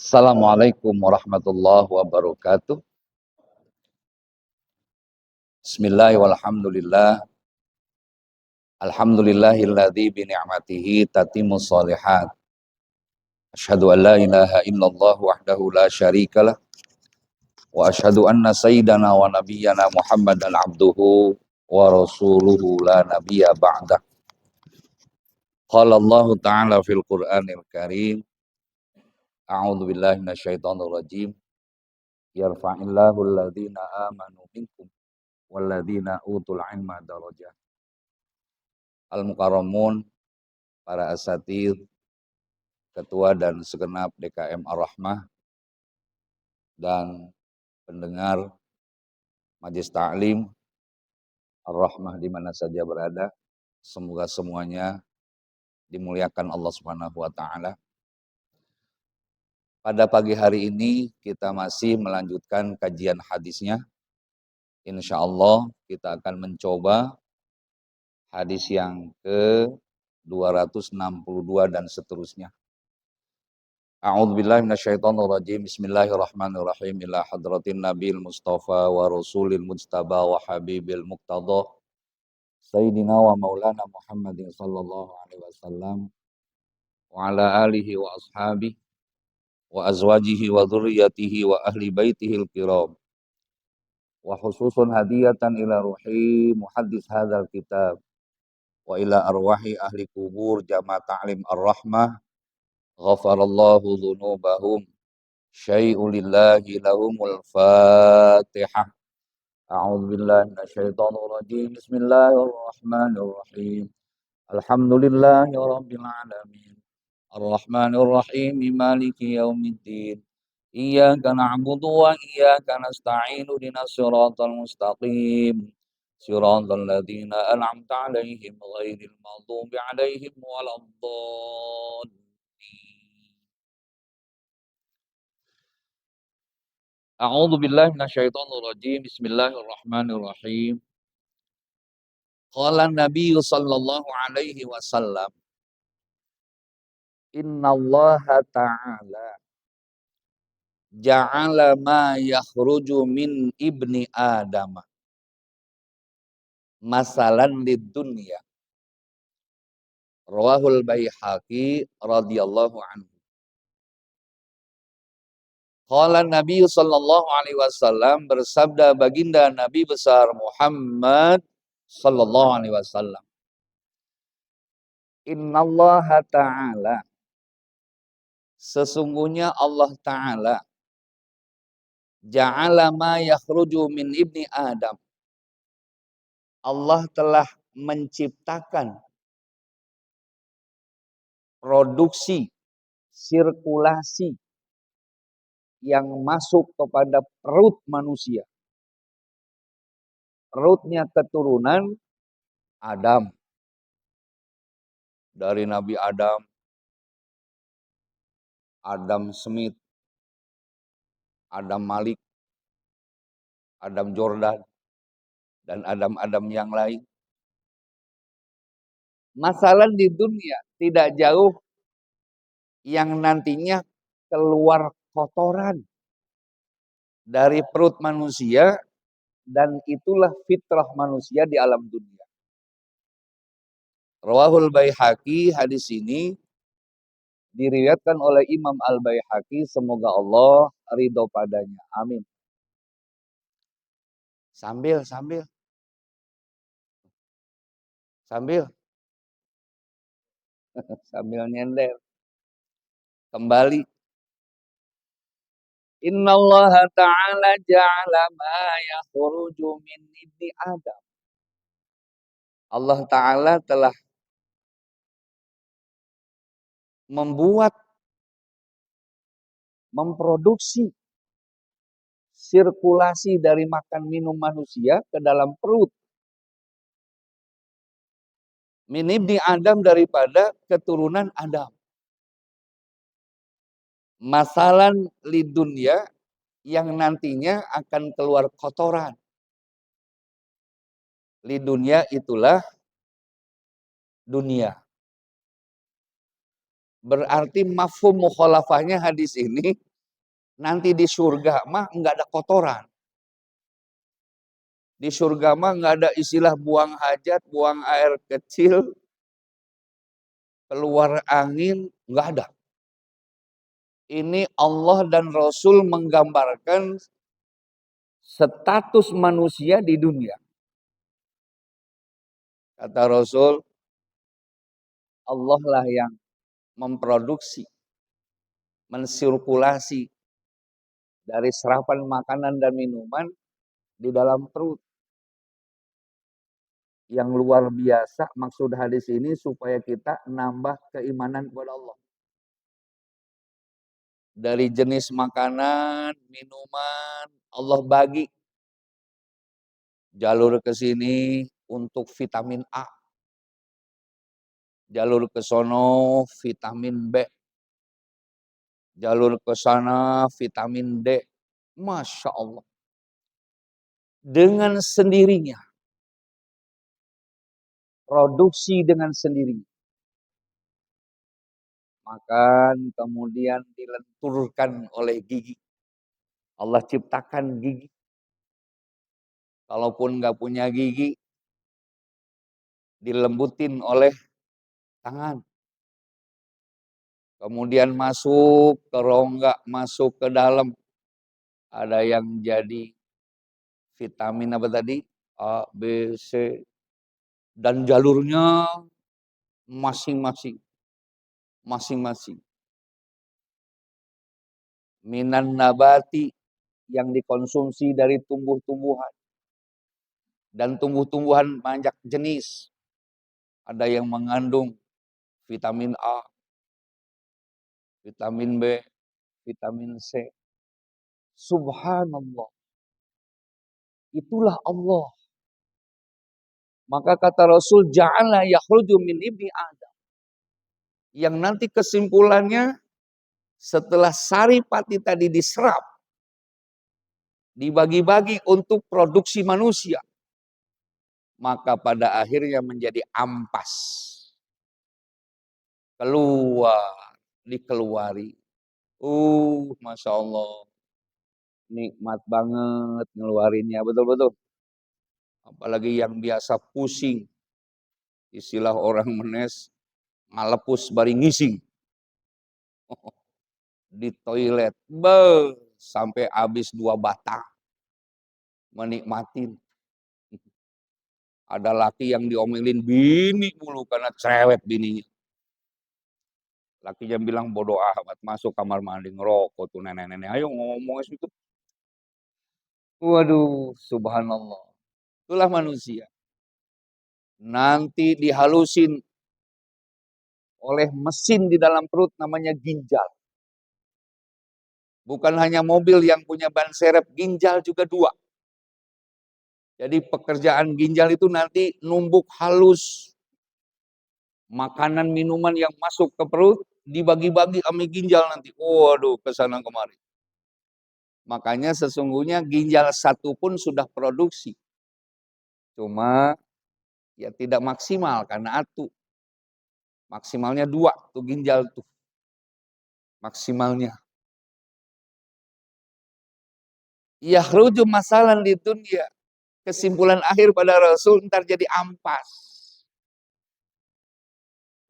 Assalamualaikum warahmatullahi wabarakatuh. Bismillah walhamdulillah. Alhamdulillahilladzi bi ni'matihi tatimmus shalihat. Asyhadu an la ilaha illallah wahdahu la syarikalah wa asyhadu anna sayyidana wa nabiyyana Muhammadan abduhu wa rasuluhu la nabiyya ba'dah. Qala Allah ta'ala fil Qur'anil Karim. A'udzu billahi minasyaitonir rajim. Yarfa'illahu alladhina amanu minkum walladzina utul ilma darajat. Al-Mukarramun, para asatidz, ketua dan segenap DKM Ar-Rahmah, dan pendengar Majelis Ta'lim Ar-Rahmah di mana saja berada, semoga semuanya dimuliakan Allah Subhanahu wa taala. Pada pagi hari ini kita masih melanjutkan kajian hadisnya. Insya Allah kita akan mencoba hadis yang ke 262 dan seterusnya. A'udzubillahi minasyaitonirrajim. Bismillahirrahmanirrahim. Ila hadratin Nabil Mustafa wa Rasulil Mujtaba wa Habibil Muqtada Sayyidina wa Maulana Muhammadin sallallahu alaihi wasallam wa ala alihi wa ashabihi wa azwajihi wa dzurriyyatihi wa ahli baitihil kiram wa khususun hadiyatan ila ruhi muhaddis hadzal kitab wa ila arwahi ahli kubur jamaah ta'lim ar-rahmah ghafarallahu dzunubahum syai'un lillahi lahumul fatihah. A'udzu billahi minasyaitonir rajim. Bismillahirrahmanirrahim. Alhamdulillahi rabbil alamin. Arrahmanir rahim. Maliki yaumiddin. Iyyaka na'budu wa iyyaka nasta'in. Ihdinas siratal mustaqim. Siratal ladzina an'amta 'alaihim ghairil maghdubi 'alaihim waladdallin. A'udzu billahi minasyaitonir rajim. Bismillahirrahmanirrahim. Qala Nabi sallallahu alaihi wasallam, innallaha ta'ala ja'ala ma yakhruju min ibni Adam masalan lid dunya. Rawahul Baihaqi radhiyallahu anhu. Qala Nabi sallallahu alaihi wasallam, bersabda baginda Nabi besar Muhammad sallallahu alaihi wasallam, innallaha ta'ala, sesungguhnya Allah Ta'ala, ja'ala ma yakhruju min ibni Adam, Allah telah menciptakan produksi, sirkulasi yang masuk kepada perut manusia. Perutnya keturunan Adam. Dari Nabi Adam, Adam Smith, Adam Malik, Adam Jordan, dan Adam-Adam yang lain. Masalah di dunia tidak jauh yang nantinya keluar kotoran dari perut manusia, dan itulah fitrah manusia di alam dunia. Rawahul Baihaqi, hadis ini diriwayatkan oleh Imam Al-Baihaqi, semoga Allah ridho padanya. Amin. Sambil nyender. Kembali. Innallaha ta'ala ja'ala ma yakhruju min ibni Adam. Allah Ta'ala telah memproduksi sirkulasi dari makan minum manusia ke dalam perut. Min ibni Adam, daripada keturunan Adam. Masalan lidunya, yang nantinya akan keluar kotoran. Lidunya itulah dunia. Berarti mafhum mukhalafahnya hadis ini, Nanti di surga mah nggak ada kotoran. Di surga mah nggak ada istilah buang hajat, buang air kecil, keluar angin, nggak ada. Ini Allah dan Rasul menggambarkan status manusia di dunia. Kata Rasul, Allah lah yang memproduksi, mensirkulasi dari serapan makanan dan minuman di dalam perut. Yang luar biasa maksud hadis ini supaya kita nambah keimanan kepada Allah. Dari jenis makanan, minuman, Allah bagi jalur ke sini untuk vitamin A, jalur ke sono vitamin B, jalur ke sana vitamin D. Masya Allah. Dengan sendirinya, produksi dengan sendirinya. Makan kemudian dilenturkan oleh gigi. Allah ciptakan gigi. Kalaupun nggak punya gigi, dilembutin oleh tangan. Kemudian masuk ke rongga, masuk ke dalam. Ada yang jadi vitamin apa tadi? A, B, C. Dan jalurnya masing-masing. Masing-masing. Minan nabati yang dikonsumsi dari tumbuh-tumbuhan. Dan tumbuh-tumbuhan banyak jenis. Ada yang mengandung vitamin A, vitamin B, vitamin C. Subhanallah. Itulah Allah. Maka kata Rasul, ja'ala yakhruju min ibni Adam. Yang nanti kesimpulannya, setelah saripati tadi diserap, dibagi-bagi untuk produksi manusia, maka pada akhirnya menjadi ampas. Keluar, dikeluari. Masya Allah. Nikmat banget ngeluarinnya, betul-betul. Apalagi yang biasa pusing. Istilah orang menes, ngalepus bari ngising. Di toilet, sampai habis 2 batang. Menikmatin. Ada laki yang diomelin bini mulu karena cerewet bininya. Lakinya bilang bodoh amat, masuk kamar mandi ngerokok tuh nenek-nenek. Ayo ngomong itu. Waduh, subhanallah. Itulah manusia. Nanti dihalusin oleh mesin di dalam perut namanya ginjal. Bukan hanya mobil yang punya ban serep, ginjal juga 2. Jadi pekerjaan ginjal itu nanti numbuk halus. Makanan minuman yang masuk ke perut dibagi-bagi sama ginjal nanti. Waduh, kesana kemari. Makanya sesungguhnya ginjal 1 pun sudah produksi. Cuma ya tidak maksimal karena atu. Maksimalnya 2 tuh ginjal tuh. Maksimalnya. Yakhruju masalan di dunia. Kesimpulan akhir pada Rasul ntar jadi ampas.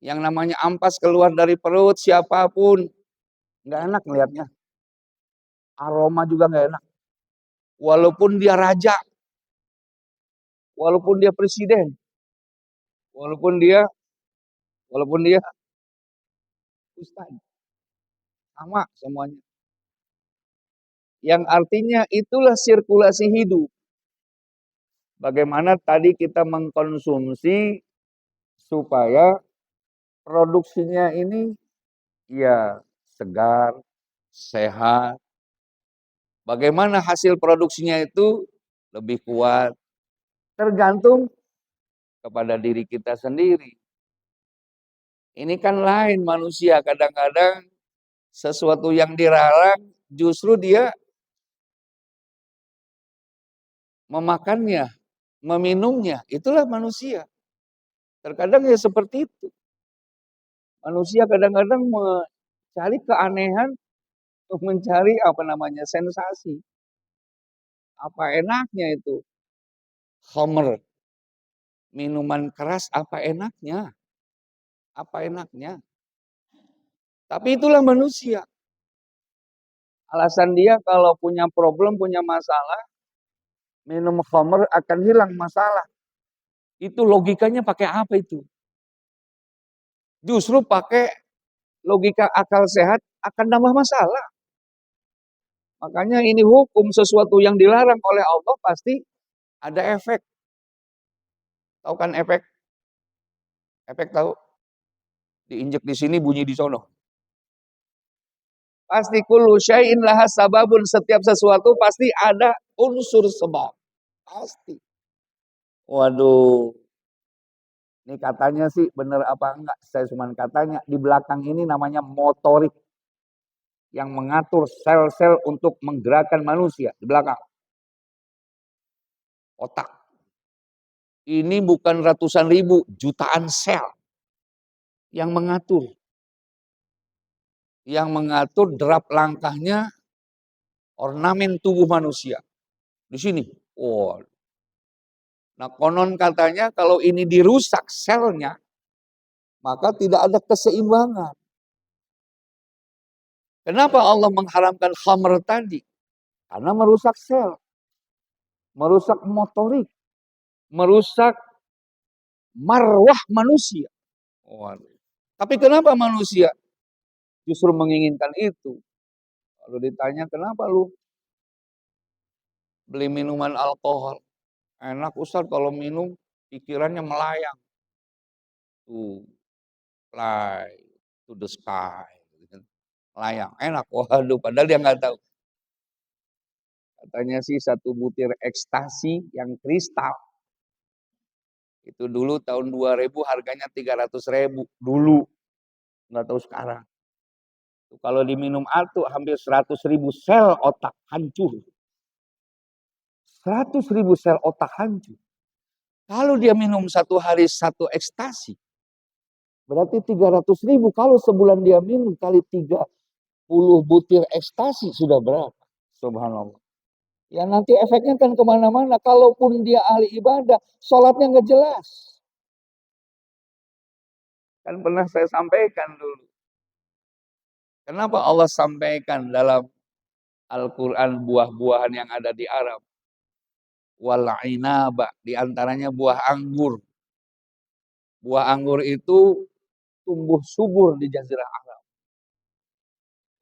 Yang namanya ampas keluar dari perut siapapun. Nggak enak melihatnya. Aroma juga nggak enak. Walaupun dia raja. Walaupun dia presiden. Walaupun dia ustadz. Sama semuanya. Yang artinya itulah sirkulasi hidup. Bagaimana tadi kita mengkonsumsi supaya produksinya ini ya segar, sehat. Bagaimana hasil produksinya itu lebih kuat. Tergantung kepada diri kita sendiri. Ini kan lain manusia kadang-kadang sesuatu yang dilarang justru dia memakannya, meminumnya. Itulah manusia. Terkadang ya seperti itu. Manusia kadang-kadang mencari keanehan untuk mencari apa namanya sensasi. Apa enaknya itu? Khamr, minuman keras apa enaknya? Apa enaknya? Tapi itulah manusia. Alasan dia kalau punya problem, punya masalah, minum khamr akan hilang masalah. Itu logikanya pakai apa itu? Justru pakai logika akal sehat akan nambah masalah. Makanya ini hukum sesuatu yang dilarang oleh Allah pasti ada efek. Tahu kan efek? Efek tahu? Diinjek di sini bunyi di sono. Pasti kullu syai'in laha sababun, setiap sesuatu pasti ada unsur sebab. Pasti. Waduh. Ini katanya sih benar apa enggak? Saya cuma katanya di belakang ini namanya motorik yang mengatur sel-sel untuk menggerakkan manusia di belakang. Otak. Ini bukan ratusan ribu, jutaan sel yang mengatur. Yang mengatur derap langkahnya ornamen tubuh manusia. Di sini. Oh. Nah, konon katanya kalau ini dirusak selnya, maka tidak ada keseimbangan. Kenapa Allah mengharamkan khamr tadi? Karena merusak sel, merusak motorik, merusak marwah manusia. Waduh. Tapi kenapa manusia justru menginginkan itu? Kalau ditanya kenapa lu beli minuman alkohol? Enak Ustaz kalau minum pikirannya melayang. Tuh, fly to the sky. Melayang, enak. Waduh, padahal dia nggak tahu. Katanya sih satu butir ekstasi yang kristal. Itu dulu tahun 2000 harganya 300.000. Dulu, nggak tahu sekarang. Kalau diminum atu hampir 100.000 sel otak hancur. 100.000 sel otak hancur. Kalau dia minum satu hari satu ekstasi, berarti 300.000. Kalau sebulan dia minum kali 30 butir ekstasi sudah berapa? Subhanallah. Ya nanti efeknya kan kemana-mana. Kalaupun dia ahli ibadah, sholatnya nggak jelas. Kan pernah saya sampaikan dulu. Kenapa Allah sampaikan dalam Al-Quran buah-buahan yang ada di Arab? Wal'inaba, diantaranya buah anggur. Buah anggur itu tumbuh subur di Jazirah Arab.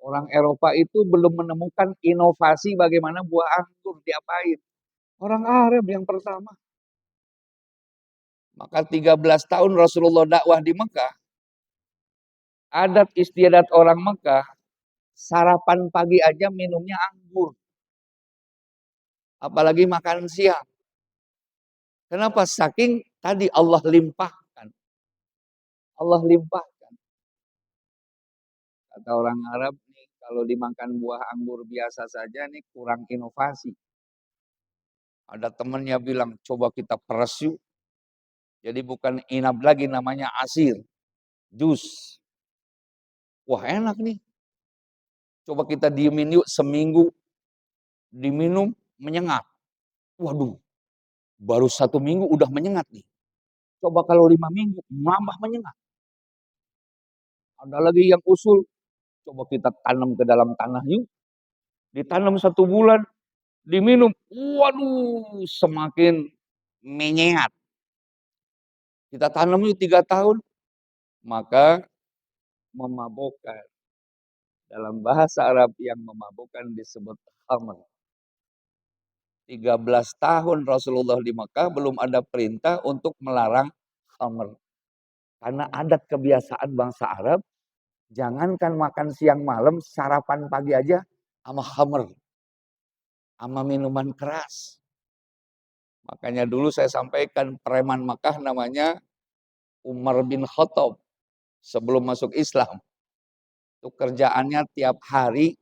Orang Eropa itu belum menemukan inovasi bagaimana buah anggur diapain. Orang Arab yang pertama. Maka 13 tahun Rasulullah dakwah di Mekah. Adat istiadat orang Mekah, sarapan pagi aja minumnya anggur. Apalagi makan siang. Kenapa? Saking tadi Allah limpahkan. Allah limpahkan. Kata orang Arab nih, kalau dimakan buah anggur biasa saja nih kurang inovasi. Ada temennya bilang, coba kita peres yuk. Jadi bukan inab lagi, namanya asir. Jus. Wah enak nih. Coba kita diemin yuk seminggu. Diminum, menyengat. Waduh, baru 1 minggu udah menyengat nih. Coba kalau 5 minggu, nambah menyengat. Ada lagi yang usul, coba kita tanam ke dalam tanah yuk. Ditanam 1 bulan, diminum, waduh semakin menyengat. Kita tanam yuk 3 tahun, maka memabukkan. Dalam bahasa Arab yang memabukkan disebut khamr. 13 tahun Rasulullah di Mekah belum ada perintah untuk melarang khamr. Karena adat kebiasaan bangsa Arab, jangankan makan siang malam, sarapan pagi aja sama khamr. Sama minuman keras. Makanya dulu saya sampaikan preman Mekah namanya Umar bin Khattab sebelum masuk Islam. Itu kerjaannya tiap hari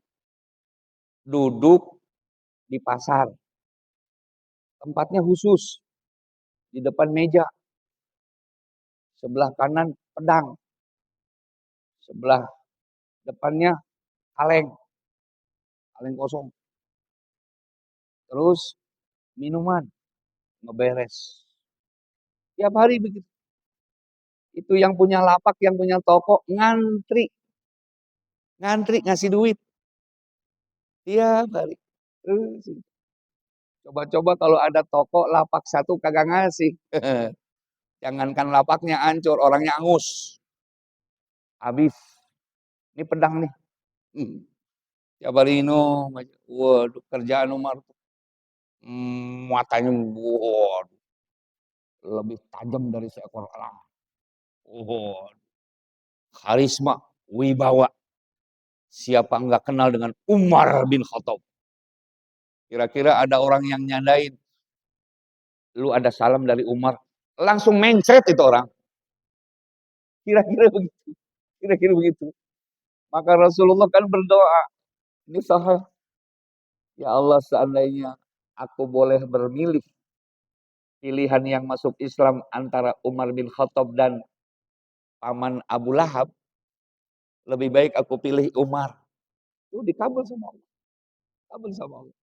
duduk di pasar. Tempatnya khusus. Di depan meja. Sebelah kanan pedang. Sebelah depannya kaleng. kaleng kosong. Terus minuman, ngeberes. Tiap hari begitu. Itu yang punya lapak, yang punya toko, ngantri. Ngantri ngasih duit. Tiap hari. Terus, coba-coba kalau ada toko, lapak satu kagak ngasih. Jangankan lapaknya hancur, orangnya angus. Habis. Ini pedang nih. Tiap hari minum. Waduh, kerjaan Umar. Matanya waduh, lebih tajam dari seekor elang. Oh, karisma, wibawa. Siapa enggak kenal dengan Umar bin Khattab? Kira-kira ada orang yang nyadain, lu ada salam dari Umar, langsung mencret itu orang. Kira-kira begitu. Kira-kira begitu. Maka Rasulullah kan berdoa, ini sahih. Ya Allah, seandainya aku boleh bermilih pilihan yang masuk Islam antara Umar bin Khattab dan paman Abu Lahab, lebih baik aku pilih Umar. Itu dikabul sama Allah. Kabul sama Allah.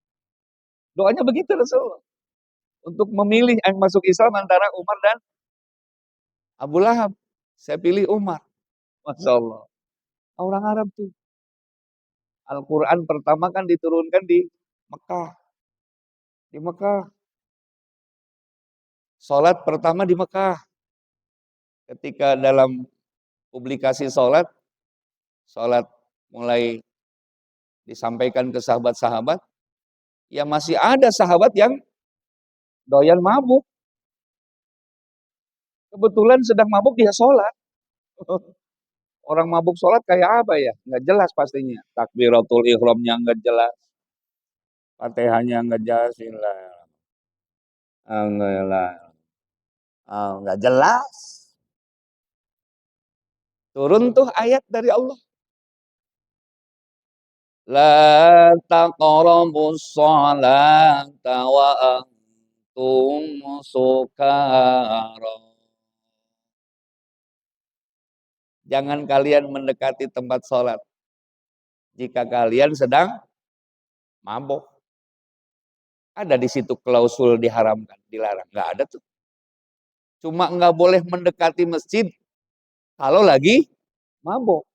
Doanya begitu Rasulullah. Untuk memilih yang masuk Islam antara Umar dan Abu Lahab. Saya pilih Umar. Masya Allah. Orang Arab tuh. Al-Quran pertama kan diturunkan di Mekah. Di Mekah. Sholat pertama di Mekah. Ketika dalam publikasi sholat mulai disampaikan ke sahabat-sahabat, ya masih ada sahabat yang doyan mabuk. Kebetulan sedang mabuk dia sholat. Orang mabuk sholat kayak apa ya? Nggak jelas pastinya. Takbiratul ihramnya nggak jelas. Fatihahnya nggak jelas. Nggak jelas. Turun tuh ayat dari Allah. La taqrabus sholata wa antum sukara. Jangan kalian mendekati tempat sholat jika kalian sedang mabuk. Ada di situ klausul diharamkan, dilarang. Nggak ada tuh. Cuma nggak boleh mendekati masjid kalau lagi mabuk.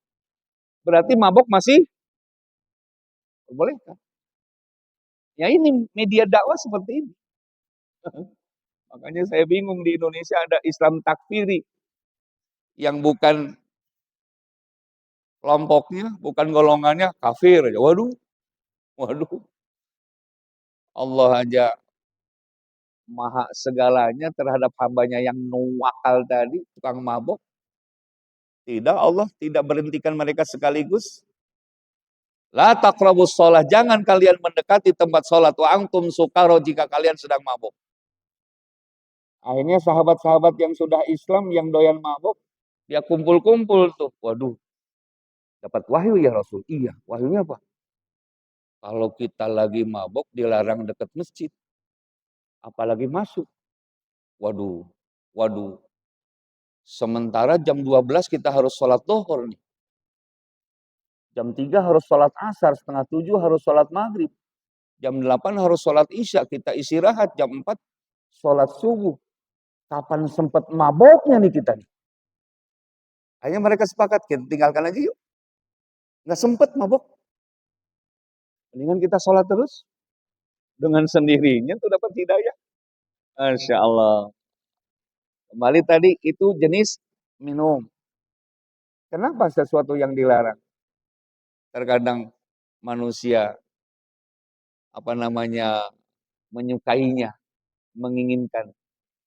Berarti mabuk masih boleh kan? Ya ini media dakwah seperti ini. Makanya saya bingung di Indonesia ada Islam takfiri yang bukan kelompoknya, bukan golongannya, kafir. Waduh, waduh. Allah aja maha segalanya terhadap hambanya yang nuwakal tadi, tukang mabok. Tidak, Allah tidak berhentikan mereka sekaligus. La taqrabus sholah, jangan kalian mendekati tempat sholat. Wa antum sukaro, jika kalian sedang mabuk. Akhirnya sahabat-sahabat yang sudah Islam, yang doyan mabuk, dia kumpul-kumpul tuh. Waduh, dapat wahyu ya Rasul. Iya, wahyunya apa? Kalau kita lagi mabuk dilarang dekat masjid. Apalagi masuk. Waduh, waduh. Sementara jam 12 kita harus sholat zuhur nih. Jam 3 harus sholat asar, setengah 7 harus sholat maghrib. Jam 8 harus sholat isya, kita istirahat. Jam 4 sholat subuh. Kapan sempat maboknya nih kita nih? Akhirnya mereka sepakat, kita tinggalkan aja yuk. Nggak sempat mabok. Mendingan kita sholat terus. Dengan sendirinya tuh dapat hidayah. Masya Allah. Kembali tadi itu jenis minum. Kenapa sesuatu yang dilarang? Terkadang manusia menyukainya, menginginkan.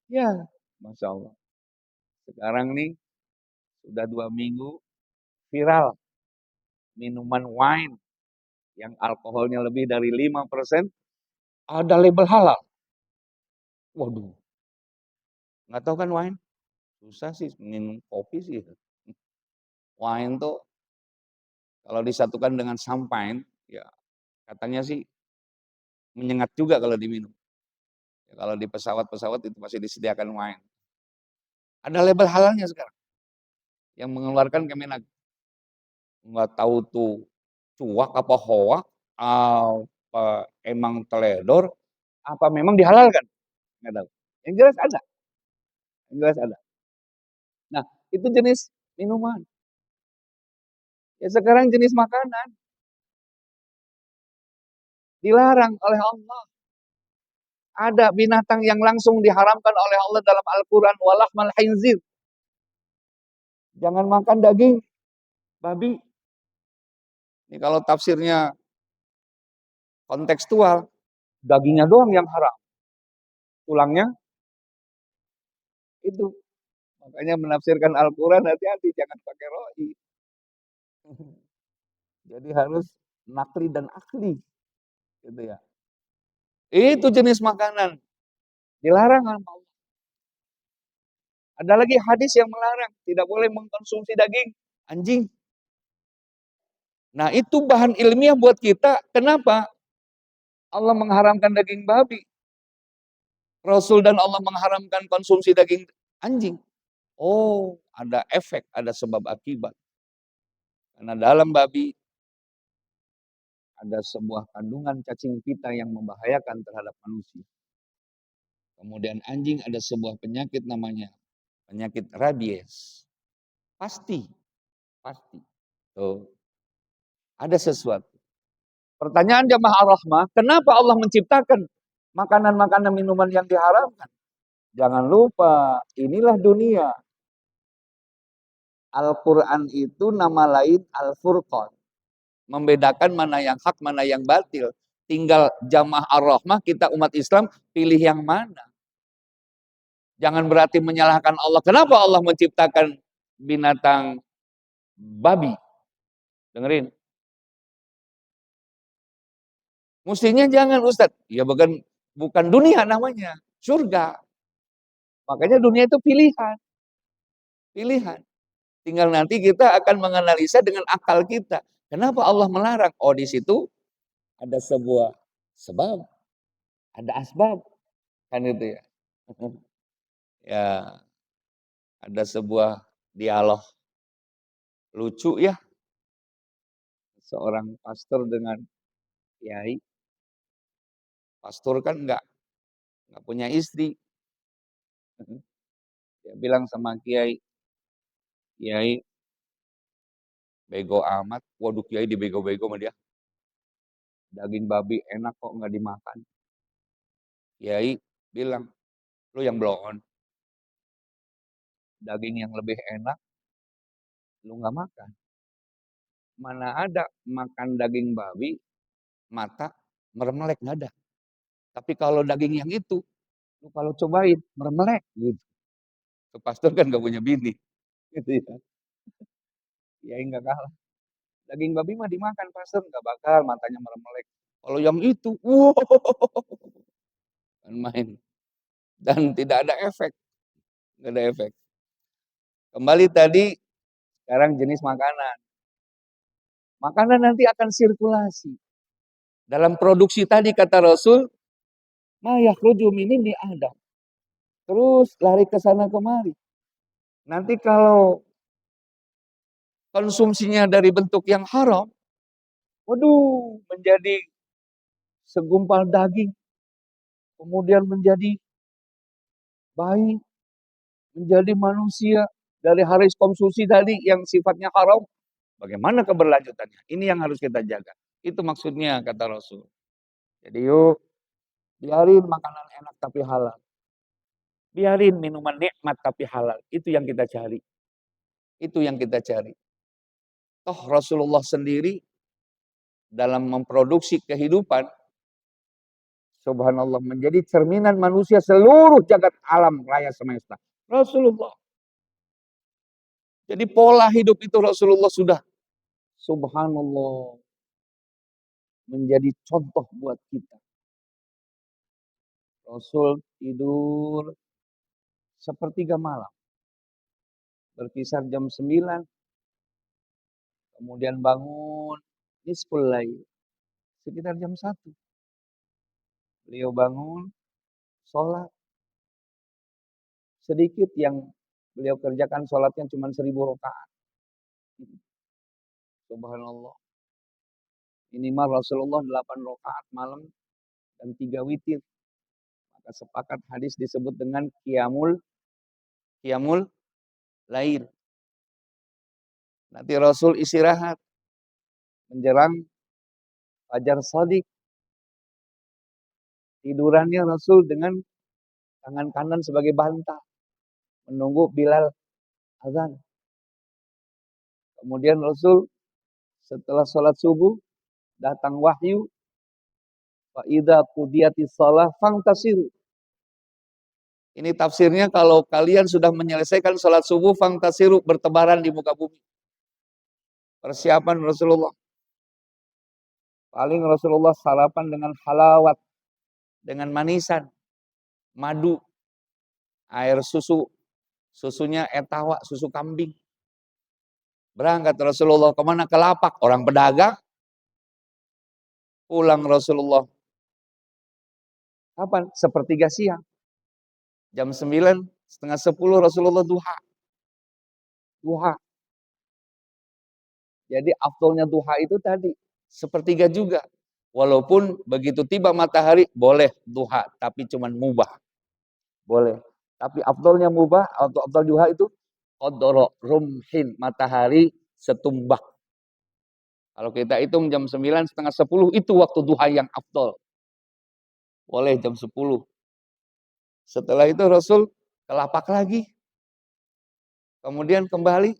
Ya, Masya Allah. Sekarang nih sudah 2 minggu viral minuman wine yang alkoholnya lebih dari 5% ada label halal. Waduh, nggak tahu kan wine? Susah sih minum kopi sih. Wine tuh kalau disatukan dengan champagne, ya katanya sih menyengat juga kalau diminum. Ya, kalau di pesawat-pesawat itu masih disediakan wine. Ada label halalnya sekarang yang mengeluarkan Kemenak. Nggak tahu tuh cuak apa hoak, Apa emang teledor, apa memang dihalalkan? Nggak tahu. Yang jelas ada, yang jelas ada. Nah, itu jenis minuman. Ya sekarang jenis makanan dilarang oleh Allah. Ada binatang yang langsung diharamkan oleh Allah dalam Al-Quran. Walahmal khinzir. Jangan makan daging babi. Ini kalau tafsirnya kontekstual, dagingnya doang yang haram. Tulangnya itu. Makanya menafsirkan Al-Quran hati-hati, jangan pakai roi. Jadi harus nakli dan akli. Gitu ya. Itu jenis makanan. Dilarang sama Allah. Ada lagi hadis yang melarang. Tidak boleh mengkonsumsi daging anjing. Nah itu bahan ilmiah buat kita. Kenapa Allah mengharamkan daging babi? Rasul dan Allah mengharamkan konsumsi daging anjing. Oh, ada efek, ada sebab akibat. Karena dalam babi ada sebuah kandungan cacing pita yang membahayakan terhadap manusia. Kemudian anjing ada sebuah penyakit namanya penyakit rabies. Pasti, pasti. Tuh, ada sesuatu. Pertanyaan jamaah rahmah, kenapa Allah menciptakan makanan-makanan minuman yang diharamkan? Jangan lupa, inilah dunia. Al-Quran itu nama lain Al-Furqan. Membedakan mana yang hak, mana yang batil. Tinggal jamaah ar-rahmah, kita umat Islam pilih yang mana. Jangan berarti menyalahkan Allah. Kenapa Allah menciptakan binatang babi? Dengerin. Mestinya jangan Ustadz. Ya bukan dunia namanya. Surga. Makanya dunia itu pilihan. Pilihan. Tinggal nanti kita akan menganalisa dengan akal kita. Kenapa Allah melarang? Oh di situ ada sebuah sebab. Ada asbab. Kan itu ya. Ya ada sebuah dialog lucu ya. Seorang pastor dengan kiai. Pastor kan nggak punya istri. Dia bilang sama kiai, kiai bego amat. Waduh kiai dibego-bego sama dia. Daging babi enak kok nggak dimakan. Kiai bilang, lu yang blon. Daging yang lebih enak, lu nggak makan. Mana ada makan daging babi, mata meremelek, nggak ada. Tapi kalau daging yang itu, lu kalau cobain, meremelek. Gitu. Pastor kan nggak punya bini. Gitu ya. Kiai nggak kalah. Daging babi mah dimakan, pastor nggak bakal, matanya meremelek. Kalau yang itu, wow, kan main. Dan tidak ada efek. Nggak ada efek. Kembali tadi, sekarang jenis makanan. Makanan nanti akan sirkulasi. Dalam produksi tadi kata Rasul, ma yakhruju min ibni Adam. Terus lari ke sana kemari. Nanti kalau konsumsinya dari bentuk yang haram, waduh, menjadi segumpal daging, kemudian menjadi bayi, menjadi manusia dari haris konsumsi tadi yang sifatnya haram. Bagaimana keberlanjutannya? Ini yang harus kita jaga. Itu maksudnya kata Rasul. Jadi yuk, biarin makanan enak tapi halal. Biarin minuman nikmat tapi halal. Itu yang kita cari. Itu yang kita cari. Toh Rasulullah sendiri dalam memproduksi kehidupan, subhanallah, menjadi cerminan manusia seluruh jagat alam raya semesta. Rasulullah. Jadi pola hidup itu Rasulullah sudah, subhanallah, menjadi contoh buat kita. Rasul tidur sepertiga malam. Berkisar jam 9, kemudian bangun nisful lail, sekitar jam 1. Beliau bangun, sholat. Sedikit yang beliau kerjakan sholatnya cuma 1000 rakaat. Subhanallah. Minimal Rasulullah 8 rakaat malam dan 3 witir. Maka sepakat hadis disebut dengan qiyamul lail. Nanti Rasul istirahat menjelang fajar shadiq. Tidurannya Rasul dengan tangan kanan sebagai bantal, menunggu Bilal azan. Kemudian Rasul setelah sholat subuh datang wahyu, fa idza qudiyatis shalah fangtasiru. Ini tafsirnya kalau kalian sudah menyelesaikan sholat subuh fangtasiru, bertebaran di muka bumi. Persiapan Rasulullah. Paling Rasulullah sarapan dengan halawat, dengan manisan, madu, air susu, susunya etawa, susu kambing. Berangkat Rasulullah kemana? Ke lapak, orang pedagang. Pulang Rasulullah. Kapan? Sepertiga siang. Jam 9, setengah 10 Rasulullah duha. Duha. Jadi afdolnya duha itu tadi, sepertiga juga. Walaupun begitu tiba matahari, boleh duha, tapi cuman mubah. Boleh. Tapi afdolnya mubah, atau afdol duha itu, qadra rumhin, matahari setumbak. Kalau kita hitung jam 9, setengah 10, itu waktu duha yang afdol. Boleh jam 10. Setelah itu Rasul ke lapak lagi. Kemudian kembali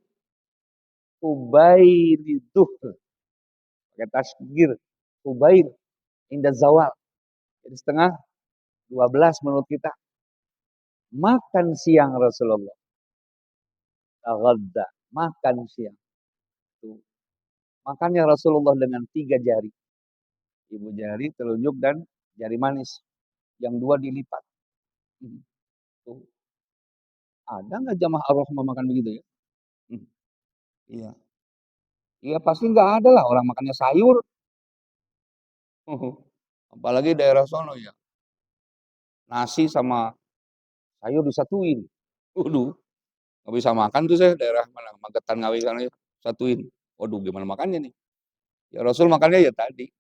Ubail duhr. Pakai tasgir. Ubail indah zawal. Jadi setengah 12 menurut kita. Makan siang Rasulullah. Taghadda. Makan siang. Tuh. Makannya Rasulullah dengan 3 jari. Ibu jari, telunjuk, dan jari manis. Yang 2 dilipat. Tuh. Ada nggak jamaah Ar-Rahmah makan begitu ya? Iya. Iya pasti nggak ada lah orang makannya sayur. Apalagi daerah sono ya. Nasi sama sayur disatuin. Waduh, nggak bisa makan tuh saya daerah mana, Magetan Ngawi sana ya, satuin. Waduh, gimana makannya nih? Ya Rasul makannya ya tadi,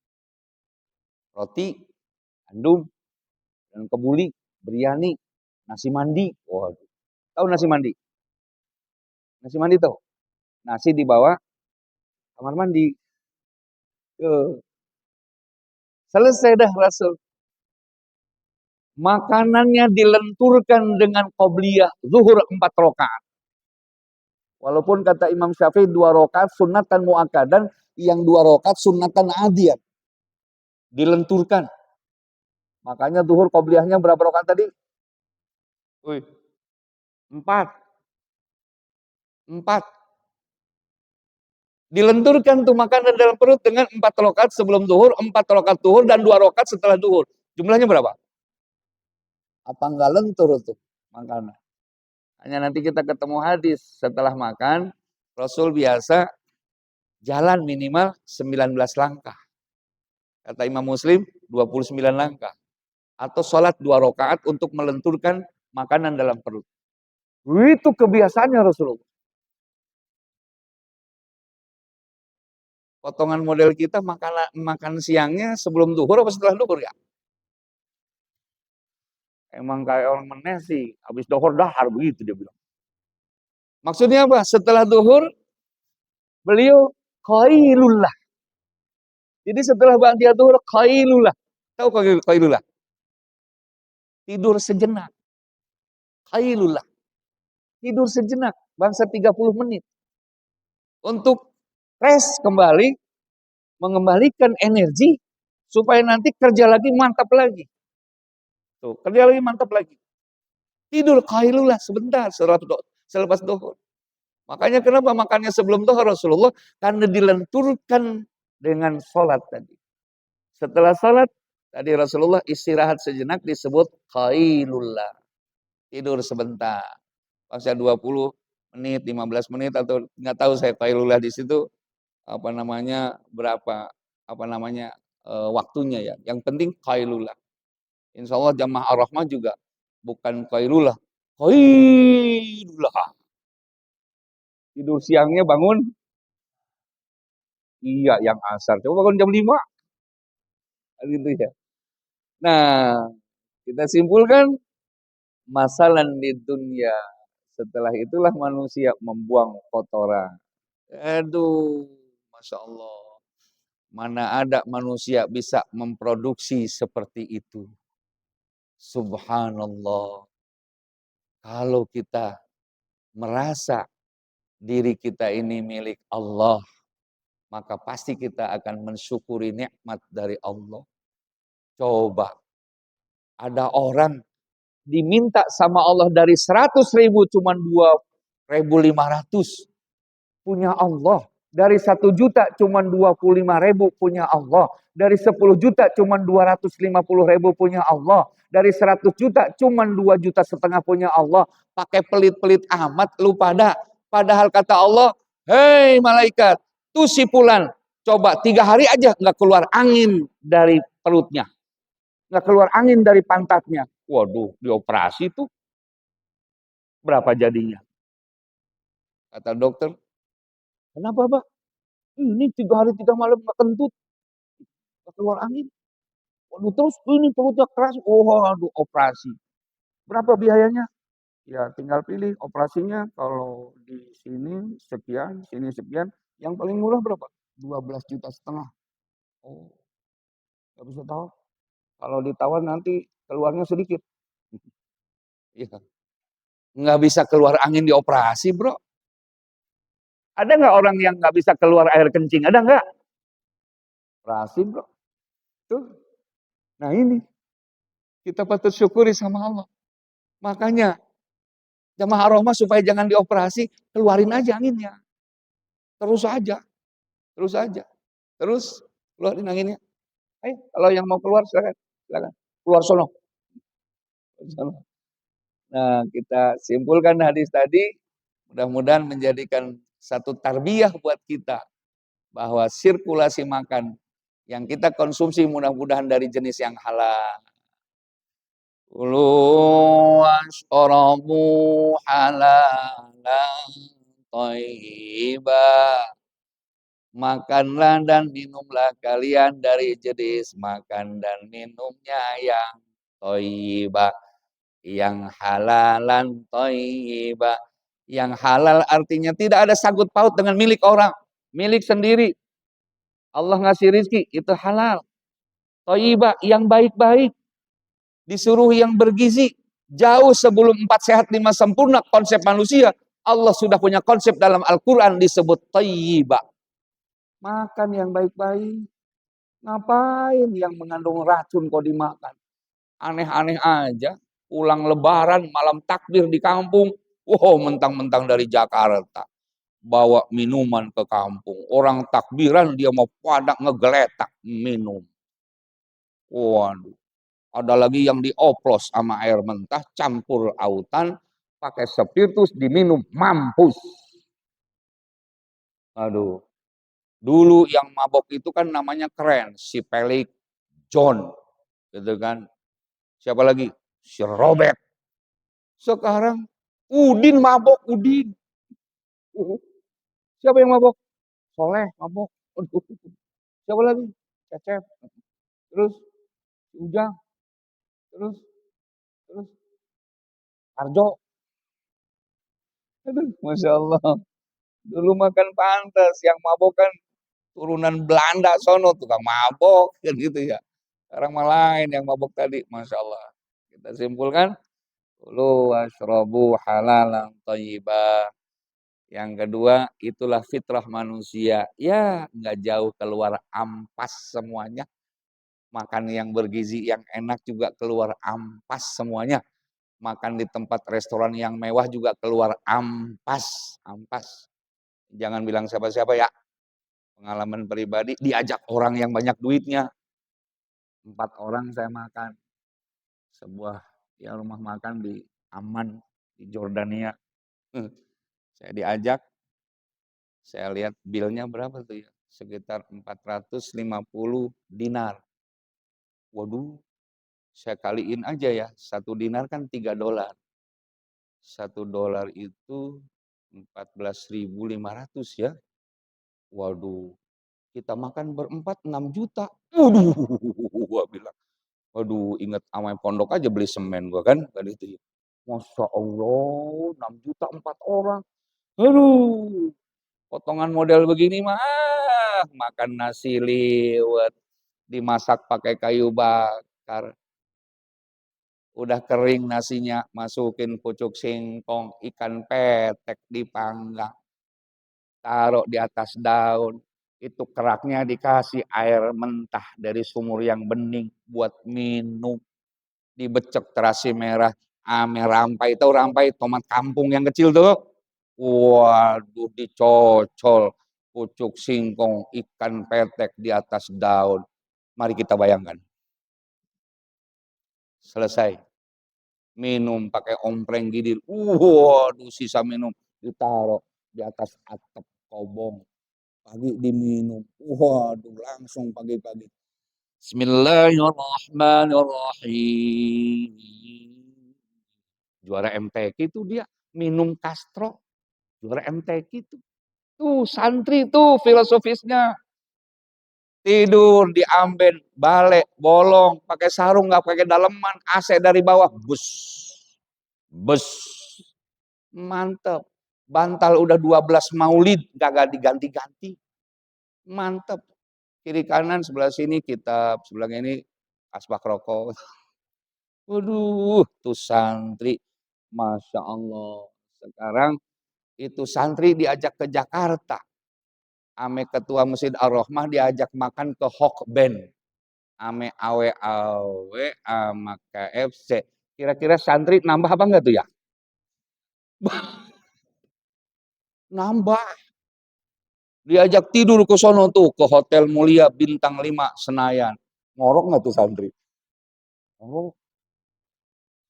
roti, gandum, dan kebuli, biryani, nasi mandi. Waduh, tahu nasi mandi? Nasi mandi tahu? Nasi dibawa kamar mandi. Selesai dah Rasul. Makanannya dilenturkan dengan qobliyah zuhur 4 rakaat. Walaupun kata Imam Syafi'i 2 rakaat sunatan muakkadan, yang 2 rakaat sunatan adiyan. Dilenturkan. Makanya zuhur qobliyahnya berapa rakaat tadi? 4. Dilenturkan tuh makanan dalam perut dengan 4 rakaat sebelum zuhur, 4 rakaat zuhur, dan 2 rakaat setelah zuhur. Jumlahnya berapa? Apa enggak lentur tuh makanan? Hanya nanti kita ketemu hadis setelah makan, Rasul biasa jalan minimal 19 langkah. Kata Imam Muslim 29 langkah. Atau sholat 2 rakaat untuk melenturkan makanan dalam perut. Itu kebiasaannya Rasulullah. Potongan model kita makan siangnya sebelum duhur apa setelah duhur ya? Emang kayak orang menesi, habis duhur dahar begitu dia bilang. Maksudnya apa? Setelah duhur beliau qailullah. Jadi setelah ba'diyah duhur qailullah. Tahu qailullah? Tidur sejenak. Qailullah. Tidur sejenak, bangsa 30 menit. Untuk rest kembali, mengembalikan energi supaya nanti kerja lagi mantap lagi. Tuh, kerja lagi mantap lagi. Tidur qailullah sebentar selepas duhur. Makanya kenapa makannya sebelum duhur Rasulullah? Karena dilenturkan dengan sholat tadi. Setelah sholat, tadi Rasulullah istirahat sejenak disebut qailullah. Tidur sebentar. Pasca 20 menit, 15 menit atau nggak tahu saya qailullah di situ apa namanya berapa waktunya ya. Yang penting qailullah. Insya Allah jamaah Ar-Rahmah juga bukan qailullah. Qailullah. Tidur siangnya bangun Iya, yang asar. Coba bangun jam 5, kan gitu ya. Nah, kita simpulkan masalah di dunia. Setelah itulah manusia membuang kotoran. Aduh, Masya Allah. Mana ada manusia bisa memproduksi seperti itu. Subhanallah. Kalau kita merasa diri kita ini milik Allah, maka pasti kita akan mensyukuri nikmat dari Allah. Coba, ada orang diminta sama Allah dari 100.000 cuma 2.500 punya Allah. Dari 1 juta cuma 25.000 punya Allah. Dari 10 juta cuma 250.000 punya Allah. Dari 100 juta cuma 2,5 juta punya Allah. Pakai pelit-pelit amat lu pada. Padahal kata Allah, hei malaikat, tuh si Fulan, coba 3 hari aja nggak keluar angin dari perutnya. Nggak keluar angin dari pantatnya. Waduh, dioperasi tuh berapa jadinya? Kata dokter, kenapa Pak? Ini 3 hari 3 malam nggak kentut, nggak keluar angin. Waduh, terus ini perutnya keras. Oh, aduh, operasi. Berapa biayanya? Ya tinggal pilih operasinya. Kalau di sini sekian, sini sekian. Yang paling murah berapa? 12,5 juta. Oh, nggak bisa tahu. Kalau ditawar nanti keluarnya sedikit. Iya. Nggak bisa keluar angin di operasi, bro. Ada nggak orang yang nggak bisa keluar air kencing? Ada nggak? Operasi, bro. Tuh. Nah ini, kita patut syukuri sama Allah. Makanya, jamaah rahmah supaya jangan dioperasi, keluarin aja anginnya. Terus aja, terus aja. Terus, keluarin anginnya. Ayo, kalau yang mau keluar silakan, silakan. Keluar sono. Nah, kita simpulkan hadis tadi, mudah-mudahan menjadikan satu tarbiyah buat kita bahwa sirkulasi makan yang kita konsumsi mudah-mudahan dari jenis yang halal. Kulu washrabu halalan thayyibah. Makanlah dan minumlah kalian dari jenis makan dan minumnya yang thayyibah, yang halalan thayyibah. Yang halal artinya tidak ada sangkut paut dengan milik orang, milik sendiri. Allah ngasih rizki, itu halal. Thayyibah, yang baik-baik. Disuruh yang bergizi. Jauh sebelum 4 sehat 5 sempurna konsep manusia, Allah sudah punya konsep dalam Al-Quran disebut thayyibah. Makan yang baik-baik. Ngapain yang mengandung racun kok dimakan? Aneh-aneh aja. Pulang lebaran, malam takbir di kampung. Wow, mentang-mentang dari Jakarta. Bawa minuman ke kampung. Orang takbiran dia mau pada ngegeletak minum. Waduh. Ada lagi yang dioplos sama air mentah, campur autan, pakai spiritus diminum, mampus. Aduh. Dulu yang mabok itu kan namanya keren, si Pelik John, gitu kan. Siapa lagi? Si Robert. Sekarang Udin mabok, Udin. Siapa yang mabok? Soleh mabok. Siapa lagi? Cecep. Terus Ujang. Terus terus Arjo. Aduh, Masya Allah. Dulu makan pantas, yang mabok kan turunan Belanda sono, tukang mabok kan gitu ya. Sekarang malah lain yang mabok tadi, Masya Allah. Kita simpulkan, kulu washrabu halalan thayyibah. Yang kedua, itulah fitrah manusia. Ya, nggak jauh keluar ampas semuanya. Makan yang bergizi, yang enak juga keluar ampas semuanya. Makan di tempat restoran yang mewah juga keluar ampas. Ampas. Jangan bilang siapa-siapa ya. Pengalaman pribadi, diajak orang yang banyak duitnya. 4 orang saya makan. Sebuah ya rumah makan di Amman, di Jordania. Saya diajak, saya lihat bilnya berapa tuh ya, sekitar 450 dinar. Waduh, saya kaliin aja ya, 1 dinar kan 3 dolar. 1 dolar itu 14.500 ya. Waduh, Kita makan berempat 6 juta. Waduh, gua bilang. Waduh, inget amai pondok aja beli semen gua kan itu. Masya Allah, 6 juta 4 orang. Aduh, potongan model begini mah makan nasi liwet, dimasak pakai kayu bakar. Udah kering nasinya, masukin pucuk singkong, ikan petek dipanggang, taruh di atas daun. Itu keraknya dikasih air mentah dari sumur yang bening buat minum. Dibecek terasi merah, ame rampai, tahu rampai tomat kampung yang kecil tuh. Waduh, dicocol pucuk singkong, ikan petek di atas daun. Mari kita bayangkan. Selesai. Minum pakai ompreng gini. Waduh, sisa minum ditaruh di atas atap kobong. Pagi diminum. Waduh, langsung pagi-pagi. Bismillahirrahmanirrahim. Juara MTQ itu dia minum Castro. Juara MTQ itu. Tuh santri tuh filosofisnya. Tidur di amben, balik, bolong, pakai sarung, nggak pakai daleman, AC dari bawah, bus. Bus. Mantep. Bantal udah 12 maulid, gak diganti-ganti. Mantep. Kiri kanan sebelah sini kitab, sebelah ini asbak rokok. Waduh, tuh santri. Masya Allah. Sekarang itu santri diajak ke Jakarta. Ame ketua Masjid Ar-Rahmah diajak makan ke Hokben. Ame awe-awe sama KFC. Kira-kira santri nambah apa enggak tuh ya? Nambah. Diajak tidur ke sono tuh, ke Hotel Mulia Bintang 5 Senayan. Ngorok nggak tuh santri? Oh.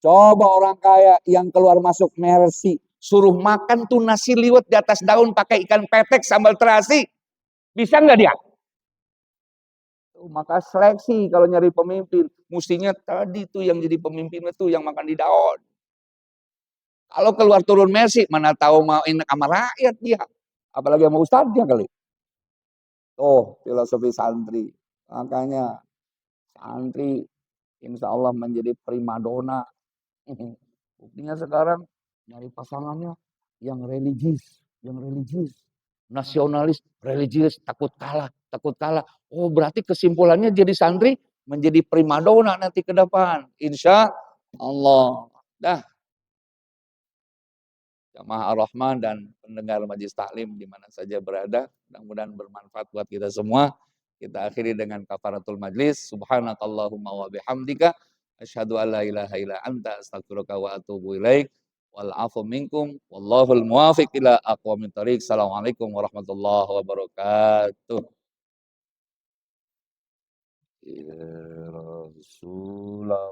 Coba orang kaya yang keluar masuk Mercy, suruh makan tuh nasi liwet di atas daun pakai ikan petek sambal terasi. Bisa nggak dia? Maka seleksi kalau nyari pemimpin, mestinya tadi tuh yang jadi pemimpin itu yang makan di daun. Kalau keluar turun Mercy, mana tahu mau enak sama rakyat dia. Apalagi sama ustadznya kali. Tuh filosofi santri. Makanya santri insya Allah menjadi primadona. Buktinya sekarang nyari pasangannya yang religius, nasionalis, religius, takut kalah, takut kalah. Oh berarti kesimpulannya jadi santri menjadi primadona nanti ke depan. Insya Allah. Dah. Jamaah Ar-Rahman dan pendengar Majlis Taklim di mana saja berada, mudah-mudahan bermanfaat buat kita semua. Kita akhiri dengan kafaratul majlis. Subhanakallahumma wa bihamdika asyhadu an la ilaha illa anta astaghfiruka wa atubu ilaik. Wal afu minkum wallahul muwafiq ila aqwamit thoriq. Assalamualaikum warahmatullahi wabarakatuh. Ya Rasulullah